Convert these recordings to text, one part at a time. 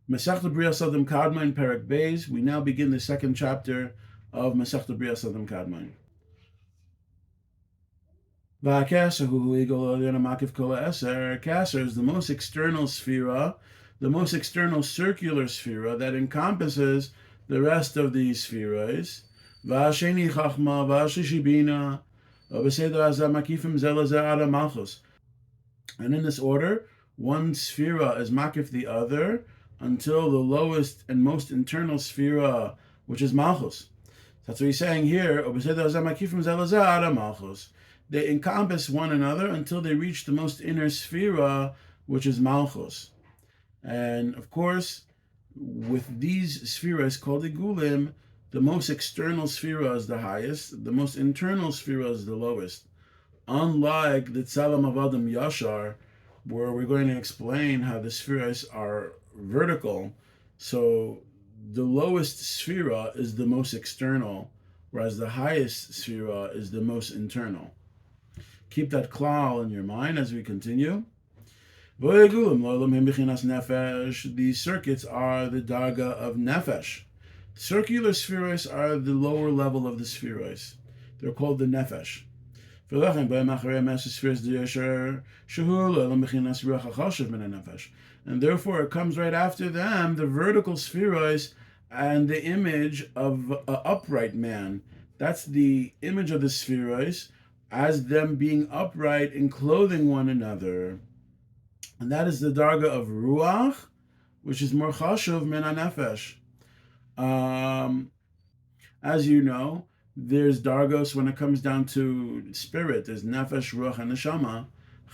Mesechta Brias Kadmon Perek Beis. We now begin the second chapter of Mesechta Brias Kadmon. Kaser is the most external sphera, the most external circular sphera that encompasses the rest of these spheres. V'asheni chachma, v'ashishi bina, v'beseder hazeh makifim zeh lezeh ad malchus. And in this order, one sphera is makif the other until the lowest and most internal sphera, which is malchus. That's what he's saying here. They encompass one another until they reach the most inner sphera, which is malchus. And of course, with these spheras called igulim, the most external sphera is the highest, the most internal sphera is the lowest. Unlike the Tzalam of Adam Yashar, where we're going to explain how the spheres are vertical, so the lowest sphera is the most external, whereas the highest sphera is the most internal. Keep that klal in your mind as we continue. These circuits are the daga of nefesh. Circular spheres are the lower level of the spheres. They're called the nefesh. And therefore it comes right after them, the vertical spheres and the image of an upright man. That's the image of the spheres as them being upright and clothing one another. And that is the darga of ruach, which is more chashuv min hanefesh. As you know, there's dargos when it comes down to spirit. There's nefesh, ruach, and neshama,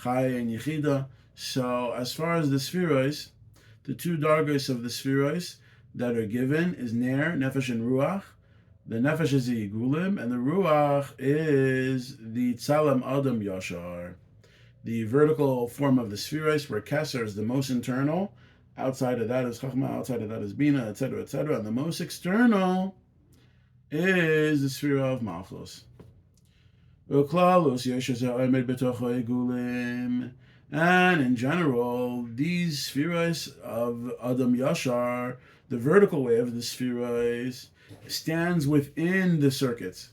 chai and yechida. So as far as the spheros, the two dargos of the spheros that are given is ner, nefesh, and ruach. The nefesh is the igulim, and the ruach is the tzalam adam yashar, the vertical form of the spheros, where keser is the most internal. Outside of that is chachma, outside of that is bina, etc., etc. And the most external is the sphere of malchus. And in general, these spheres of Adam Yashar, the vertical way of the spheres, stands within the circuits.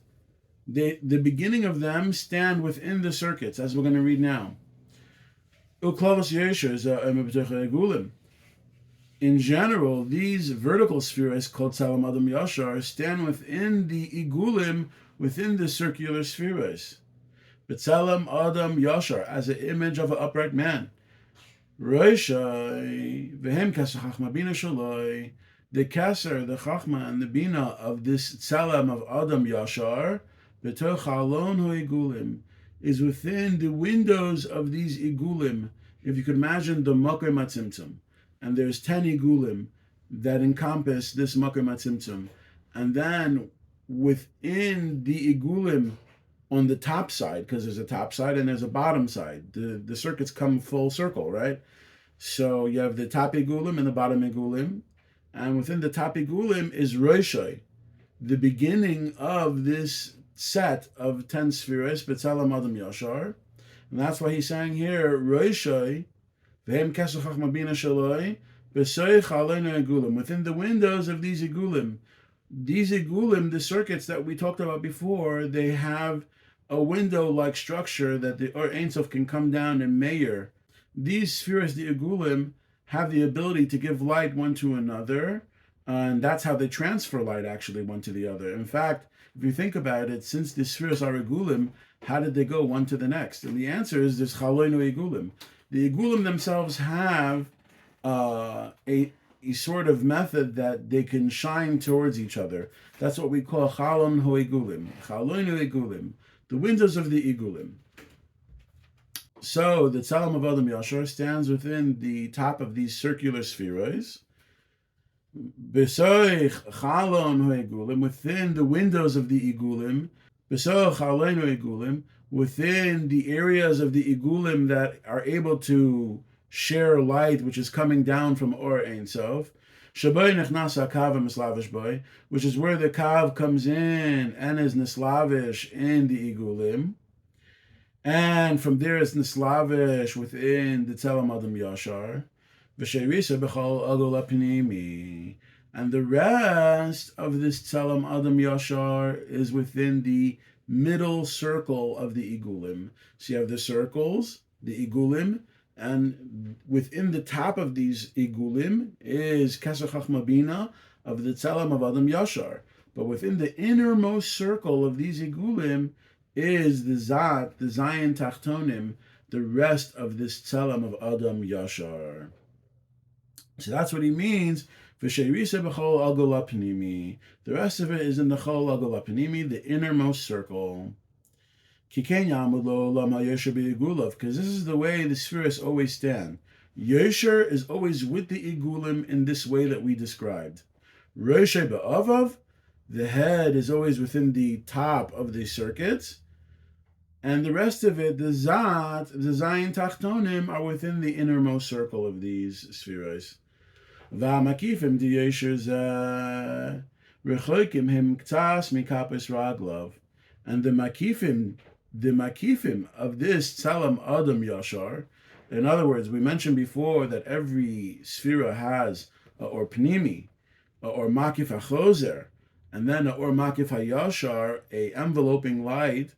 The beginning of them stand within the circuits, as we're going to read now. In general, these vertical spheres called Tzalam Adam Yashar stand within the igulim, within the circular spheres. But Tzalam Adam Yashar, as an image of an upright man. Roshai, Vehem Kasser Chachma Bina Shaloi, the Kasser, the Chachma, and the Bina of this Tzalam of Adam Yashar, B'toch Alon Hu Igulim, is within the windows of these igulim. If you could imagine the Makom HaTzimtzum, and there's 10 igulim that encompass this Makom HaTzimtzum. And then within the igulim on the top side, because there's a top side and there's a bottom side, the circuits come full circle, right? So you have the top igulim and the bottom igulim, and within the top igulim is Roshai, the beginning of this set of 10 spheres, B'tzalam Adam Yashar. And that's why he's saying here, Roshai, within the windows of these igulim, the circuits that we talked about before, they have a window-like structure that the Ein Sof can come down and measure. These spheres, the igulim, have the ability to give light one to another, and that's how they transfer light actually one to the other. In fact, if you think about it, since the spheres are igulim, how did they go one to the next? And the answer is this chaloinu igulim. The igulim themselves have a sort of method that they can shine towards each other. That's what we call chalon hoigulim, chaloinu igulim, the windows of the igulim. So the Tzalam of Adam Yashar stands within the top of these circular spheres. Besoich chalon hoigulim, within the windows of the igulim. Besoich chaloinu igulim, within the areas of the igulim that are able to share light, which is coming down from Or Ein Sof, Shaboy Nechnasa Kav Mislavish Boy, which is where the Kav comes in and is Nislavish in the igulim, and from there it's Nislavish within the Tzalam Adam Yashar. V'sheirisa b'chol agol apnimi. And the rest of this Tzelem Adam Yashar is within the middle circle of the Igulim. So you have the circles, the Igulim, and within the top of these Igulim is Kesach Chachma Bina of the Tzelem of Adam Yashar. But within the innermost circle of these Igulim is the Zat, the Zion Tachtonim, the rest of this Tzelem of Adam Yashar. So that's what he means. The rest of it is in the Chol Agol Apnimi, the innermost circle. Because this is the way the spheres always stand. Yosher is always with the Igulim in this way that we described. Roshe Ba'avav, the head is always within the top of the circuit. And the rest of it, the Zat, the Zayin Tachtonim, are within the innermost circle of these spheres. V'amakifim diyesher rechokim him ktas mikapes raglov, and the makifim of this Tzelem Adam Yashar. In other words, we mentioned before that every sphera has or pnimi, or makif hachozer, and then or makif hayashar, a enveloping light.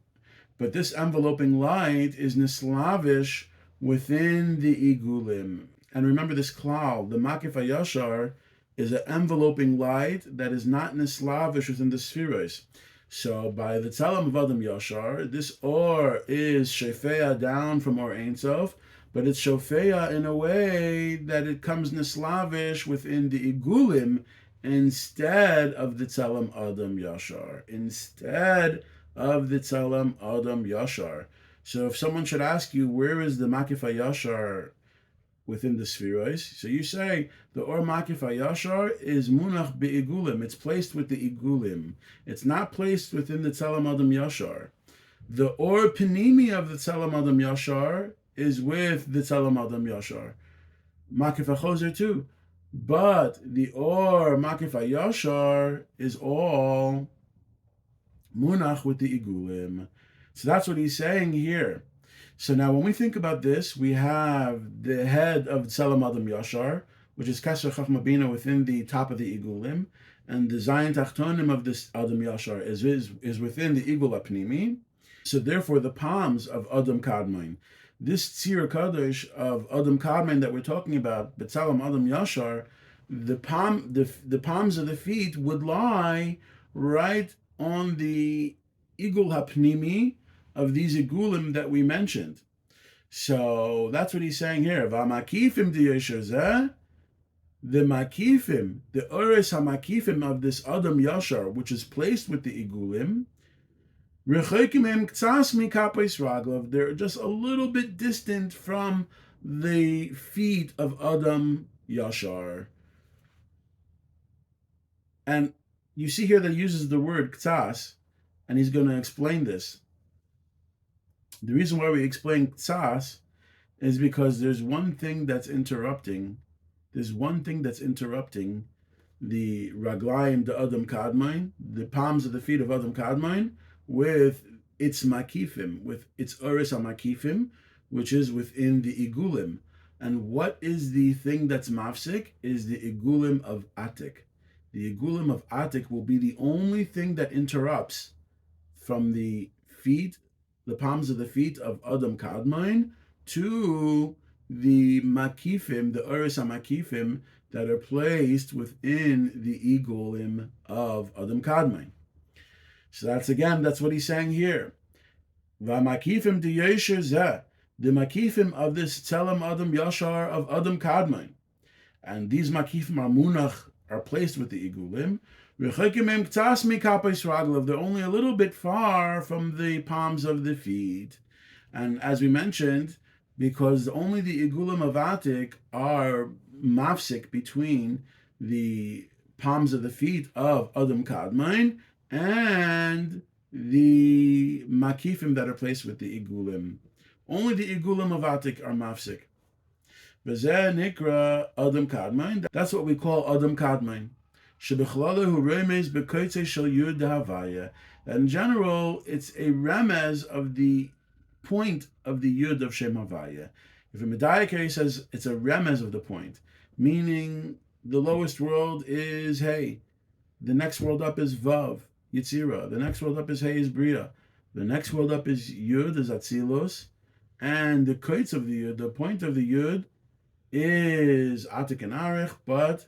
But this enveloping light is nislavish within the igulim. And remember this klal, the Makif HaYashar is an enveloping light that is not nislavish within the spheres. So by the Tzelem of Adam Yashar, this or is shofeya down from or Ein Sof, but it's shofeya in a way that it comes nislavish within the igulim instead of the Tzelem Adam Yashar. Instead of the Tzelem Adam Yashar. So if someone should ask you, where is the Makif HaYashar within the spheres? So you say the Or Makif HaYashar is Munach Be'igulim. It's placed with the Igulim. It's not placed within the Tzelem Adam Yashar. The Or Panimi of the Tzelem Adam Yashar is with the Tzelem Adam Yashar. Makif HaChozer too. But the Or Makif HaYashar is all Munach with the Igulim. So that's what he's saying here. So now when we think about this, we have the head of Tzelem Adam Yashar, which is Kesher Chachma Bina within the top of the Igulim, and the Zayin Tachtonim of this Adam Yashar is within the Igul Apnimi. So therefore the palms of Adam Kadmon, this Tzir Kadosh of Adam Kadmon that we're talking about, B'Tzelem Adam Yashar, the palms of the feet would lie right on the Igul HaPnimi of these Igulim that we mentioned. So that's what he's saying here. V'amakifim diyesher the makifim, the Ores HaMakifim of this Adam Yashar, which is placed with the Igulim, rechokim hem ktsas mikapes raglov, they're just a little bit distant from the feet of Adam Yashar. And you see here that he uses the word ktsas, and he's going to explain this. The reason why we explain ktsas is because there's one thing that's interrupting. There's one thing that's interrupting the raglayim, the Adam Kadmon, the palms of the feet of Adam Kadmon, with its makifim, with its Ores HaMakifim, which is within the Igulim. And what is the thing that's mafsik? Is the Igulim of Atik. The Igulim of Atik will be the only thing that interrupts from the feet, the palms of the feet of Adam Kadmon, to the Makifim, the Ores HaMakifim, that are placed within the Igulim of Adam Kadmon. So that's what he's saying here. V'amakifim diyesher zeh, the Makifim of this Tzelem Adam Yashar of Adam Kadmon. And these Makifim are munach, are placed with the Igulim. They're only a little bit far from the palms of the feet. And as we mentioned, because only the Igulim of Atik are mafsik between the palms of the feet of Adam Kadmon and the Makifim that are placed with the Igulim. Only the Igulim of Atik are mafsik. V'zeh nikra Adam Kadmon. That's what we call Adam Kadmon. Shebechlalahu remez b'kotzei shel yud havaya. In general, it's a remez of the point of the yud of Shem Havaya. If a Medayik he says it's a remez of the point. meaning the lowest world is Hey. The next world up is Vav, Yitzira. The next world up is Hey, is Bria. The next world up is Yud, is Atzilus. And the koitz of the Yud, the point of the Yud, is Atik and Arich, but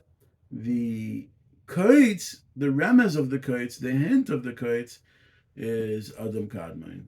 the koitz, the remez of the koitz, the hint of the koitz, is Adam Kadmon.